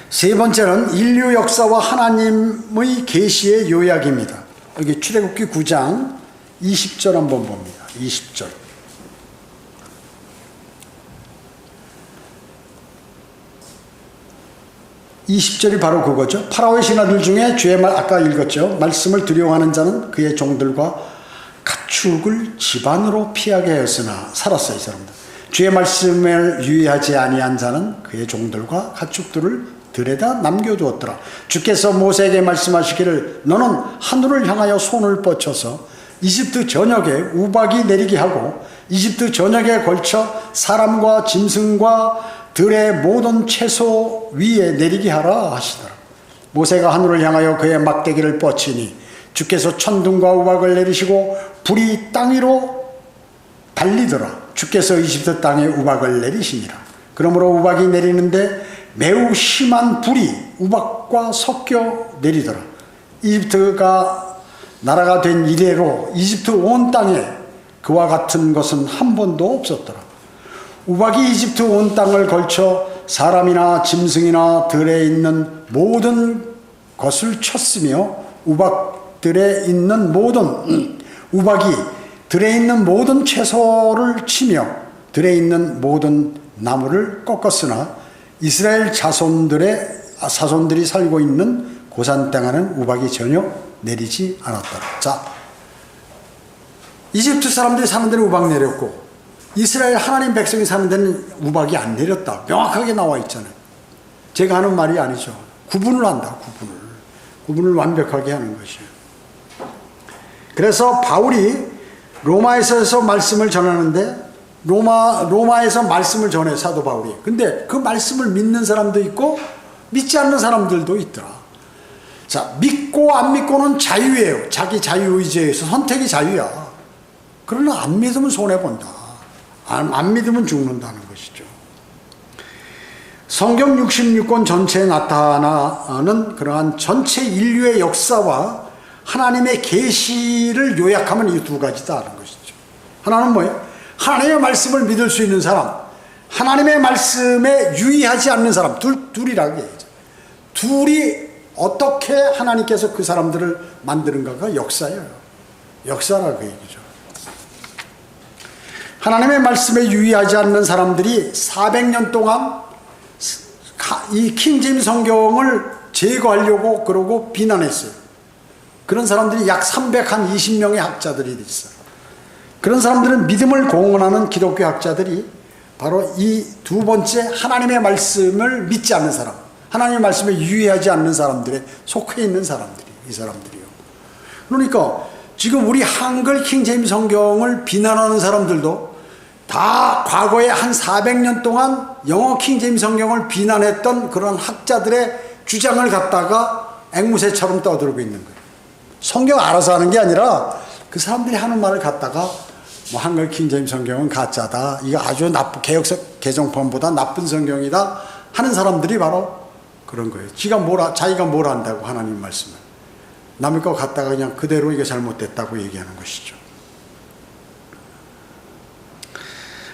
세 번째는 인류 역사와 하나님의 계시의 요약입니다. 여기 출애굽기 9장 20절 한번 봅니다. 20절. 20절이 바로 그거죠. 파라오의 신하들 중에 주의 아까 읽었죠. 말씀을 두려워하는 자는 그의 종들과 가축을 집안으로 피하게 하였으나 살았어요, 이 사람들. 주의 말씀을 유의하지 아니한 자는 그의 종들과 가축들을 들에다 남겨두었더라. 주께서 모세에게 말씀하시기를 너는 하늘을 향하여 손을 뻗쳐서 이집트 전역에 우박이 내리게 하고 이집트 전역에 걸쳐 사람과 짐승과 들의 모든 채소 위에 내리게 하라 하시더라. 모세가 하늘을 향하여 그의 막대기를 뻗치니 주께서 천둥과 우박을 내리시고 불이 땅 위로 달리더라. 주께서 이집트 땅에 우박을 내리시니라. 그러므로 우박이 내리는데 매우 심한 불이 우박과 섞여 내리더라. 이집트가 나라가 된 이래로 이집트 온 땅에 그와 같은 것은 한 번도 없었더라. 우박이 이집트 온 땅을 걸쳐 사람이나 짐승이나 들에 있는 모든 것을 쳤으며 우박이 들에 있는 모든 채소를 치며 들에 있는 모든 나무를 꺾었으나 이스라엘 자손들이 살고 있는 고산 땅에는 우박이 전혀 내리지 않았더라. 자, 이집트 사람들이 사는 데는 우박 내렸고 이스라엘 하나님 백성이 사는 데는 우박이 안 내렸다. 명확하게 나와 있잖아요. 제가 하는 말이 아니죠. 구분을 한다. 구분을 완벽하게 하는 것이에요. 그래서 바울이 로마에서 말씀을 전하는데 로마에서 말씀을 전해, 사도 바울이. 근데 그 말씀을 믿는 사람도 있고 믿지 않는 사람들도 있더라. 자, 믿고 안 믿고는 자유예요. 자기 자유의지에서 선택이 자유야. 그러나 안 믿으면 손해본다. 안 믿으면 죽는다는 것이죠. 성경 66권 전체에 나타나는 그러한 전체 인류의 역사와 하나님의 계시를 요약하면 이 두 가지다라는 것이죠. 하나는 뭐예요? 하나님의 말씀을 믿을 수 있는 사람, 하나님의 말씀에 유의하지 않는 사람, 둘이라고 얘기하죠. 둘이 어떻게 하나님께서 그 사람들을 만드는가가 역사예요. 역사라고 얘기죠. 하나님의 말씀에 유의하지 않는 사람들이 400년 동안 이 킹제임스 성경을 제거하려고 그러고 비난했어요. 그런 사람들이 약 320명의 학자들이 있어요. 그런 사람들은 믿음을 공언하는 기독교 학자들이 바로 이 두 번째 하나님의 말씀을 믿지 않는 사람, 하나님의 말씀에 유의하지 않는 사람들에 속해 있는 사람들이, 이 사람들이요. 그러니까 지금 우리 한글 킹제임스 성경을 비난하는 사람들도 다 과거에 한 400년 동안 영어 킹제임스 성경을 비난했던 그런 학자들의 주장을 갖다가 앵무새처럼 떠들고 있는 거예요. 성경 알아서 하는 게 아니라 그 사람들이 하는 말을 갖다가 뭐 한글 킹제임스 성경은 가짜다. 이거 아주 나쁜 개정판보다 나쁜 성경이다 하는 사람들이 바로 그런 거예요. 자기가 뭘 안다고 하나님 말씀을 남의 거 갖다가 그냥 그대로 이게 잘못됐다고 얘기하는 것이죠.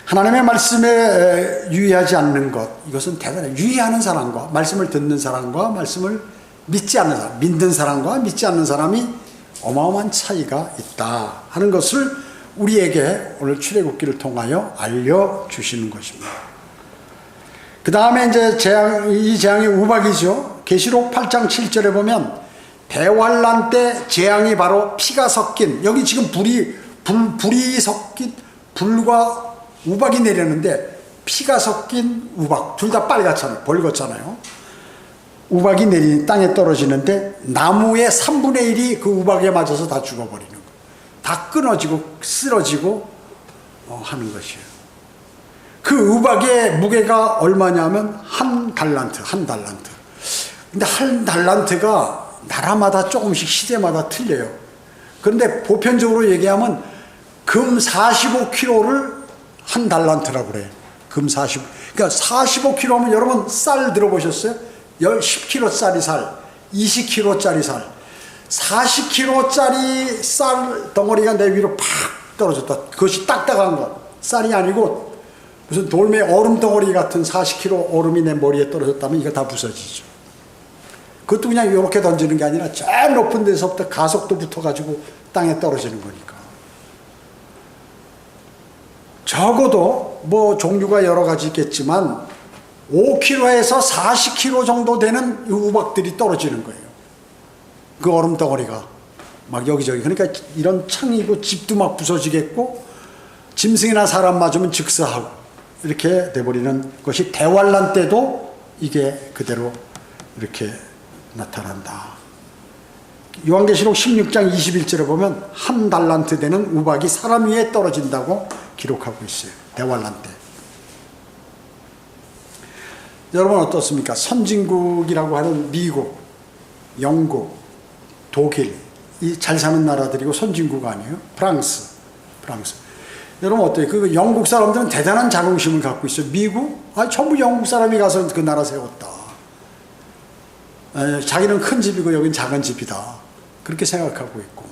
하나님의 말씀에 유의하지 않는 것, 이것은 대단해요. 유의하는 사람과 말씀을 듣는 사람과 말씀을 믿지 않는 사람, 믿는 사람과 믿지 않는 사람이 어마어마한 차이가 있다 하는 것을 우리에게 오늘 출애굽기를 통하여 알려주시는 것입니다. 그 다음에 이제 이 재앙의 우박이죠. 계시록 8장 7절에 보면 대환란 때 재앙이 바로 피가 섞인, 여기 지금 불이 섞인 불과 우박이 내렸는데 피가 섞인 우박, 둘 다 빨갛잖아요. 벌겋잖아요. 우박이 내리는 땅에 떨어지는데 나무의 3분의 1이 그 우박에 맞아서 다 죽어버리는 거예요. 다 끊어지고 쓰러지고 하는 것이에요. 그 우박의 무게가 얼마냐면 한 달란트. 근데 한 달란트가 나라마다 조금씩 시대마다 틀려요. 그런데 보편적으로 얘기하면 금 45kg를 한 달란트라고 그래요. 금 45. 그러니까 45kg면 여러분 쌀 들어보셨어요? 10kg짜리 쌀, 20kg짜리 쌀, 40kg짜리 쌀 덩어리가 내 위로 팍 떨어졌다. 그것이 딱딱한 것. 쌀이 아니고 무슨 돌멩이 얼음 덩어리 같은 40kg 얼음이 내 머리에 떨어졌다면 이거 다 부서지죠. 그것도 그냥 이렇게 던지는 게 아니라 제일 높은 데서부터 가속도 붙어가지고 땅에 떨어지는 거니까. 적어도 뭐 종류가 여러 가지 있겠지만 5kg에서 40kg 정도 되는 우박들이 떨어지는 거예요. 그 얼음 덩어리가 막 여기저기. 그러니까 이런 창이고 집도 막 부서지겠고 짐승이나 사람 맞으면 즉사하고 이렇게 돼버리는 것이 대환란 때도 이게 그대로 이렇게 나타난다. 요한계시록 16장 21절에 보면 한 달란트 되는 우박이 사람 위에 떨어진다고 기록하고 있어요. 대환란 때. 여러분 어떻습니까? 선진국이라고 하는 미국, 영국, 독일, 이 잘 사는 나라들이고 선진국 아니에요? 프랑스. 여러분 어때요? 그 영국 사람들은 대단한 자긍심을 갖고 있어요. 미국? 전부 영국 사람이 가서 그 나라 세웠다. 자기는 큰 집이고 여긴 작은 집이다. 그렇게 생각하고 있고.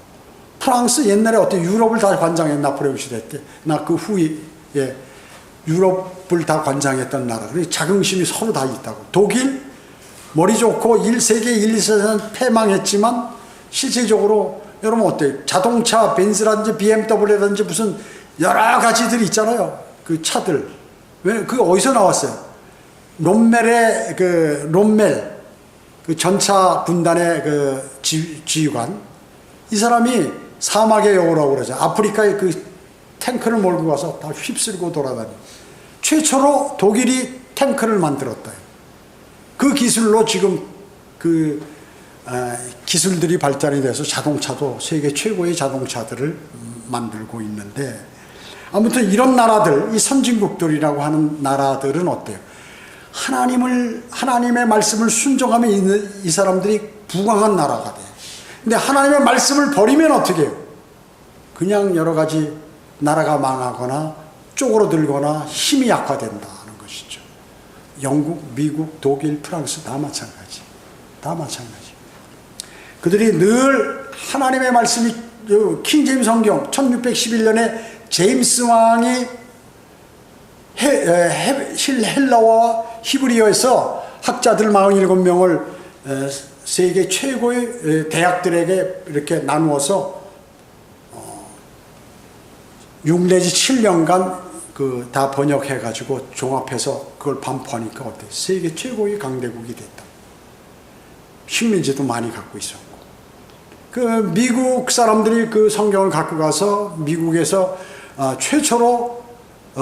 프랑스 옛날에 어때? 유럽을 다 관장했 나폴레옹 시대 때. 나 그 후에 유럽을 다 관장했던 나라. 그래서 자긍심이 서로 다 있다고. 독일 머리 좋고 세계 1, 2세는 패망했지만 실질적으로 여러분 어때요? 자동차 벤츠라든지 BMW라든지 무슨 여러 가지들이 있잖아요. 그 차들. 왜 그게 어디서 나왔어요? 롬멜 그 전차 군단의 그 지휘관. 이 사람이 사막의 여우라고 그러죠. 아프리카에 그 탱크를 몰고 가서 다 휩쓸고 돌아다니고. 최초로 독일이 탱크를 만들었다. 그 기술로 지금 그 기술들이 발달이 돼서 자동차도 세계 최고의 자동차들을 만들고 있는데, 아무튼 이런 나라들, 이 선진국들이라고 하는 나라들은 어때요? 하나님의 말씀을 순종하며 있는 이 사람들이 부강한 나라가 돼. 근데 하나님의 말씀을 버리면 어떻게 해요? 그냥 여러 가지 나라가 망하거나 쪼그러들거나 힘이 약화된다는 것이죠. 영국, 미국, 독일, 프랑스 다 마찬가지. 그들이 늘 하나님의 말씀이, 킹제임스 성경 1611년에 제임스 왕이 헬라와 히브리어에서 학자들 47명을 세계 최고의 대학들에게 이렇게 나누어서 6 내지 7년간 다 번역해가지고 종합해서 그걸 반포하니까 어때? 세계 최고의 강대국이 됐다. 식민지도 많이 갖고 있었고. 그 미국 사람들이 그 성경을 갖고 가서 미국에서 최초로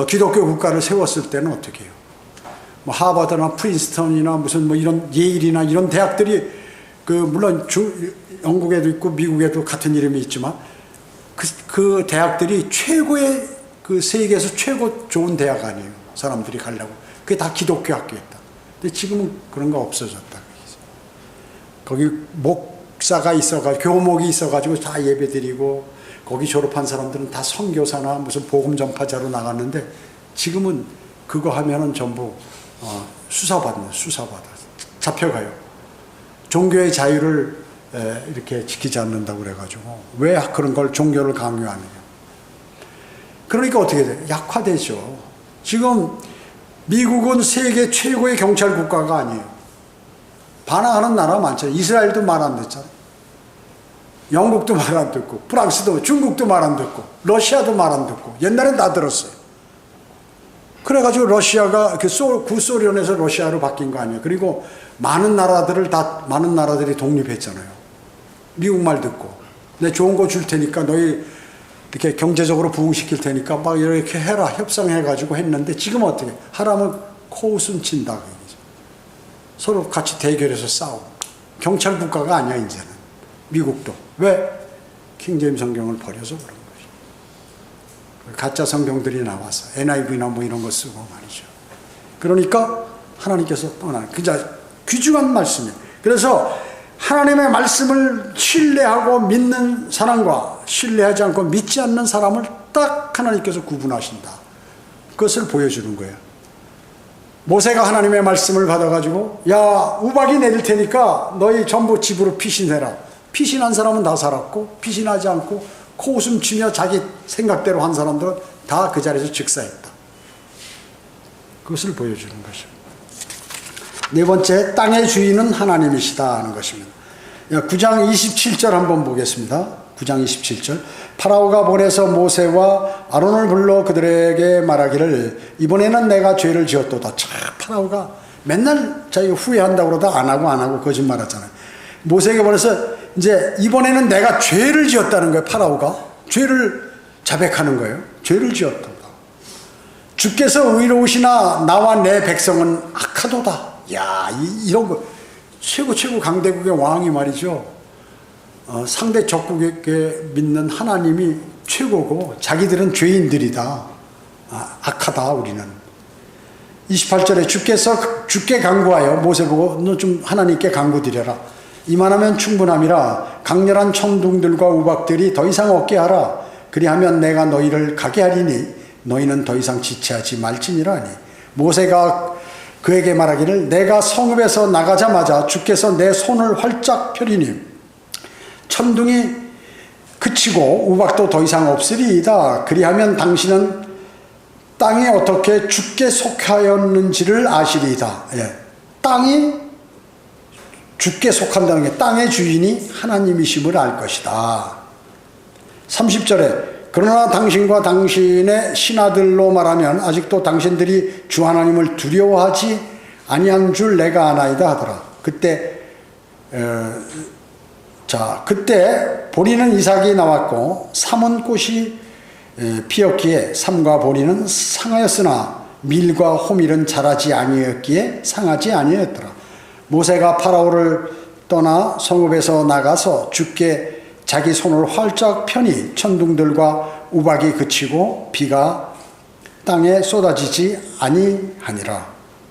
기독교 국가를 세웠을 때는 어떻게 해요? 뭐 하버드나 프린스턴이나 무슨 뭐 이런 예일이나 이런 대학들이 물론 영국에도 있고 미국에도 같은 이름이 있지만 그 대학들이 최고의 그 세계에서 최고 좋은 대학 아니에요. 사람들이 가려고. 그게 다 기독교 학교였다. 근데 지금은 그런 거 없어졌다. 거기 목사가 있어가지고 교목이 있어가지고 다 예배드리고 거기 졸업한 사람들은 다 선교사나 무슨 복음 전파자로 나갔는데 지금은 그거 하면은 전부 수사받는 수사받아 잡혀가요. 종교의 자유를 이렇게 지키지 않는다고 그래가지고 왜 그런 걸 종교를 강요하느냐. 그러니까 어떻게 돼요? 약화되죠. 지금 미국은 세계 최고의 경찰 국가가 아니에요. 반항하는 나라 많잖아요. 이스라엘도 말 안 듣잖아요. 영국도 말 안 듣고, 프랑스도, 중국도 말 안 듣고, 러시아도 말 안 듣고, 옛날엔 다 들었어요. 그래가지고 러시아가 구소련에서 러시아로 바뀐 거 아니에요. 그리고 많은 나라들이 독립했잖아요. 미국 말 듣고, 내 좋은 거 줄 테니까 너희 이렇게 경제적으로 부흥시킬 테니까 막 이렇게 해라, 협상해가지고 했는데 지금 어떻게 하라면 코웃음 친다. 서로 같이 대결해서 싸우고. 경찰 국가가 아니야, 이제는. 미국도. 왜? 킹제임스 성경을 버려서 그런 거죠. 가짜 성경들이 나와서 NIV나 뭐 이런 거 쓰고 말이죠. 그러니까 하나님께서 떠나는 귀중한 말씀이에요. 그래서 하나님의 말씀을 신뢰하고 믿는 사람과 신뢰하지 않고 믿지 않는 사람을 딱 하나님께서 구분하신다. 그것을 보여주는 거예요. 모세가 하나님의 말씀을 받아가지고 야 우박이 내릴 테니까 너희 전부 집으로 피신해라. 피신한 사람은 다 살았고 피신하지 않고 코웃음 치며 자기 생각대로 한 사람들은 다 그 자리에서 즉사했다. 그것을 보여주는 것입니다. 네 번째, 땅의 주인은 하나님이시다 하는 것입니다. 9장 27절 한번 보겠습니다. 9장 27절. 파라오가 보내서 모세와 아론을 불러 그들에게 말하기를 이번에는 내가 죄를 지었도다. 참 파라오가 맨날 자기가 후회한다고 그러다 안 하고 거짓말 하잖아요. 모세에게 보내서 이제 이번에는 내가 죄를 지었다는 거예요. 파라오가 죄를 자백하는 거예요. 죄를 지었다. 주께서 의로우시나 나와 내 백성은 악하도다. 야, 이런 거 최고 강대국의 왕이 말이죠. 상대 적국에게 믿는 하나님이 최고고 자기들은 죄인들이다. 악하다 우리는. 28절에 주께 간구하여 모세 보고 너 좀 하나님께 간구드려라. 이만하면 충분함이라. 강렬한 천둥들과 우박들이 더 이상 없게 하라. 그리하면 내가 너희를 가게 하리니 너희는 더 이상 지체하지 말지니라 하니. 모세가 그에게 말하기를 내가 성읍에서 나가자마자 주께서 내 손을 활짝 펴리니 천둥이 그치고 우박도 더 이상 없으리이다. 그리하면 당신은 땅이 어떻게 주께 속하였는지를 아시리이다. 땅이 주께 속한다는 게 땅의 주인이 하나님이심을 알 것이다. 30절에 그러나 당신과 당신의 신하들로 말하면 아직도 당신들이 주 하나님을 두려워하지 아니한 줄 내가 아나이다 하더라. 그때 보리는 이삭이 나왔고 삼은 꽃이 피었기에 삼과 보리는 상하였으나 밀과 호밀은 자라지 아니었기에 상하지 아니었더라. 모세가 파라오를 떠나 성읍에서 나가서 주께 자기 손을 활짝 펴니 천둥들과 우박이 그치고 비가 땅에 쏟아지지 아니하니라.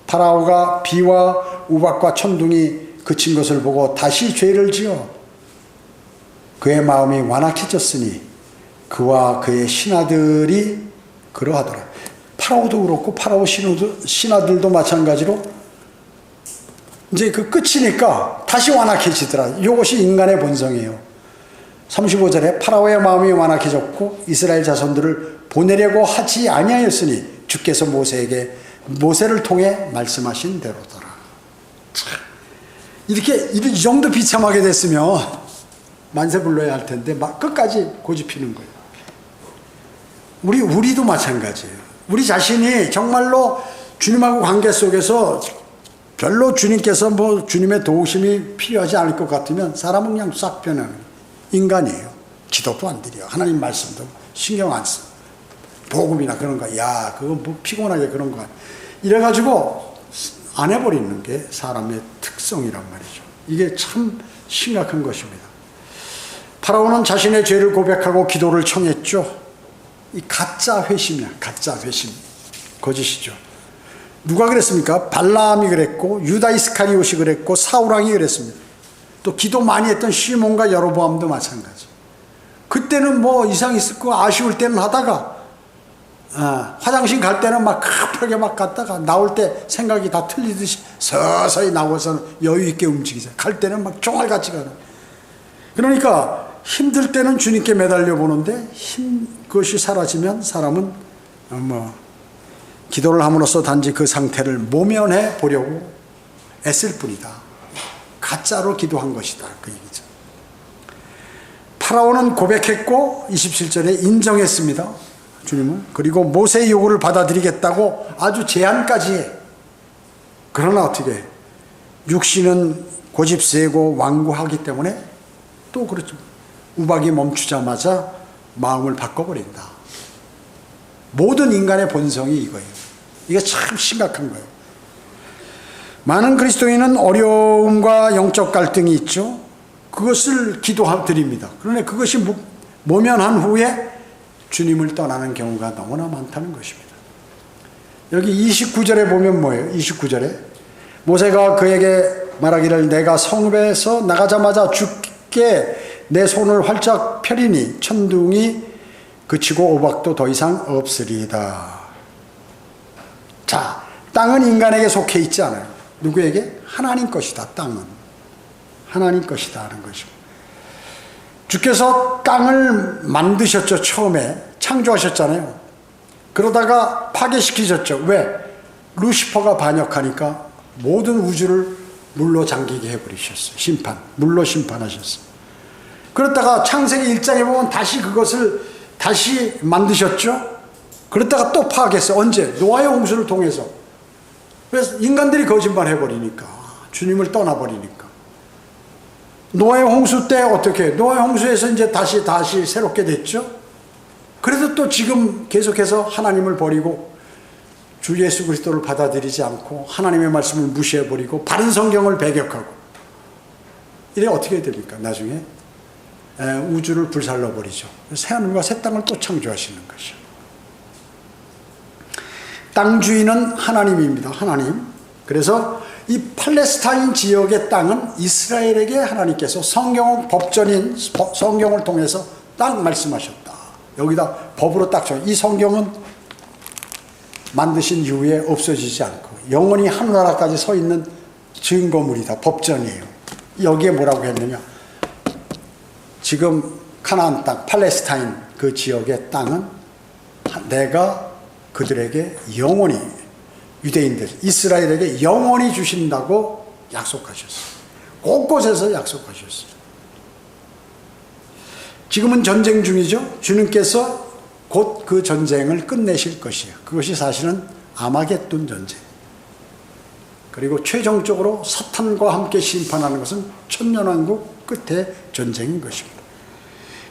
파라오가 비와 우박과 천둥이 그친 것을 보고 다시 죄를 지어 그의 마음이 완악해졌으니 그와 그의 신하들이 그러하더라. 파라오도 그렇고 파라오 신하들도 마찬가지로 이제 그 끝이니까 다시 완악해지더라. 이것이 인간의 본성이에요. 35절에 파라오의 마음이 완악해졌고 이스라엘 자손들을 보내려고 하지 아니하였으니 주께서 모세를 통해 말씀하신 대로더라. 이렇게 이 정도 비참하게 됐으면 만세 불러야 할 텐데 막 끝까지 고집피는 거예요. 우리도 마찬가지예요. 우리 자신이 정말로 주님하고 관계 속에서 별로 주님께서 주님의 도우심이 필요하지 않을 것 같으면 사람은 그냥 싹 변하는 인간이에요. 기도도 안 드려. 하나님 말씀도 신경 안 써. 복음이나 그런 거, 그거 뭐 피곤하게 그런 거. 이래가지고 안 해버리는 게 사람의 특성이란 말이죠. 이게 참 심각한 것입니다. 파라오는 자신의 죄를 고백하고 기도를 청했죠. 이 가짜 회심이야. 가짜 회심. 거짓이죠. 누가 그랬습니까? 발라함이 그랬고 유다 이스카리옷이 그랬고 사울왕이 그랬습니다. 또 기도 많이 했던 시몬과 여로보암도 마찬가지. 그때는 뭐 이상 있을 거 아쉬울 때는 하다가 화장실 갈 때는 막 급하게 막 갔다가 나올 때 생각이 다 틀리듯이 서서히 나와서는 여유 있게 움직이자. 갈 때는 막 종알같이 가는. 그러니까 힘들 때는 주님께 매달려 보는데 그것이 사라지면 사람은 기도를 함으로써 단지 그 상태를 모면해 보려고 애쓸 뿐이다. 가짜로 기도한 것이다. 그 얘기죠. 파라오는 고백했고 27절에 인정했습니다. 주님은. 그리고 모세의 요구를 받아들이겠다고 아주 제안까지 해. 그러나 어떻게 해? 육신은 고집세고 완고하기 때문에 또 그렇죠. 우박이 멈추자마자 마음을 바꿔버린다. 모든 인간의 본성이 이거예요. 이게 참 심각한 거예요. 많은 그리스도인은 어려움과 영적 갈등이 있죠. 그것을 기도드립니다. 그런데 그것이 모면한 후에 주님을 떠나는 경우가 너무나 많다는 것입니다. 여기 29절에 보면 뭐예요? 29절에 모세가 그에게 말하기를 내가 성읍에서 나가자마자 주께 내 손을 활짝 펴리니 천둥이 그치고 오박도 더 이상 없으리이다. 자, 땅은 인간에게 속해 있지 않아요. 누구에게? 하나님 것이다. 땅은 하나님 것이다 하는 것이고, 주께서 땅을 만드셨죠. 처음에 창조하셨잖아요. 그러다가 파괴시키셨죠. 왜? 루시퍼가 반역하니까 모든 우주를 물로 잠기게 해버리셨어요. 물로 심판하셨어요. 그러다가 창세기 1장에 보면 다시 그것을 다시 만드셨죠. 그러다가 또 파괴했어요. 언제? 노아의 홍수를 통해서. 그래서 인간들이 거짓말 해버리니까, 주님을 떠나버리니까. 노아의 홍수 때 어떻게? 노아의 홍수에서 이제 다시 새롭게 됐죠. 그래도 또 지금 계속해서 하나님을 버리고 주 예수 그리스도를 받아들이지 않고 하나님의 말씀을 무시해버리고 바른 성경을 배격하고 이래 어떻게 됩니까? 나중에 우주를 불살라버리죠. 새하늘과 새 땅을 또 창조하시는 것이죠. 땅 주인은 하나님입니다. 하나님. 그래서 이 팔레스타인 지역의 땅은 이스라엘에게 하나님께서 법전인 성경을 통해서 딱 말씀하셨다. 여기다 법으로 딱 이 성경은 만드신 이후에 없어지지 않고 영원히 하늘나라까지 서 있는 증거물이다. 법전이에요. 여기에 뭐라고 했느냐? 지금 가나안 땅, 팔레스타인 그 지역의 땅은 내가 그들에게 영원히, 유대인들, 이스라엘에게 영원히 주신다고 약속하셨어요. 곳곳에서 약속하셨어요. 지금은 전쟁 중이죠. 주님께서 곧 그 전쟁을 끝내실 것이에요. 그것이 사실은 아마겟돈 전쟁. 그리고 최종적으로 사탄과 함께 심판하는 것은 천년왕국 끝의 전쟁인 것입니다.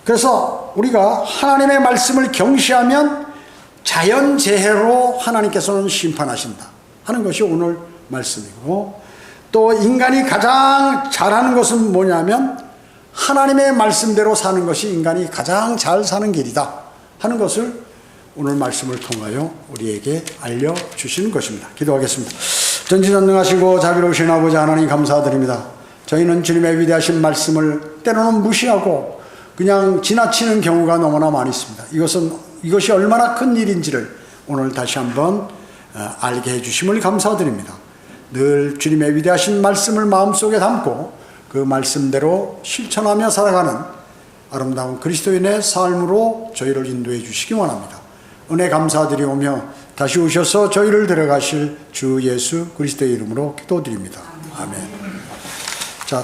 그래서 우리가 하나님의 말씀을 경시하면 자연재해로 하나님께서는 심판하신다 하는 것이 오늘 말씀이고, 또 인간이 가장 잘하는 것은 뭐냐면 하나님의 말씀대로 사는 것이 인간이 가장 잘 사는 길이다 하는 것을 오늘 말씀을 통하여 우리에게 알려주시는 것입니다. 기도하겠습니다. 전지전능하시고 자비로우신 아버지 하나님 감사드립니다. 저희는 주님의 위대하신 말씀을 때로는 무시하고 그냥 지나치는 경우가 너무나 많이 있습니다. 이것이 얼마나 큰 일인지를 오늘 다시 한번 알게 해주심을 감사드립니다. 늘 주님의 위대하신 말씀을 마음속에 담고 그 말씀대로 실천하며 살아가는 아름다운 그리스도인의 삶으로 저희를 인도해 주시기 원합니다. 은혜 감사드리오며 다시 오셔서 저희를 데려가실 주 예수 그리스도의 이름으로 기도드립니다. 아멘.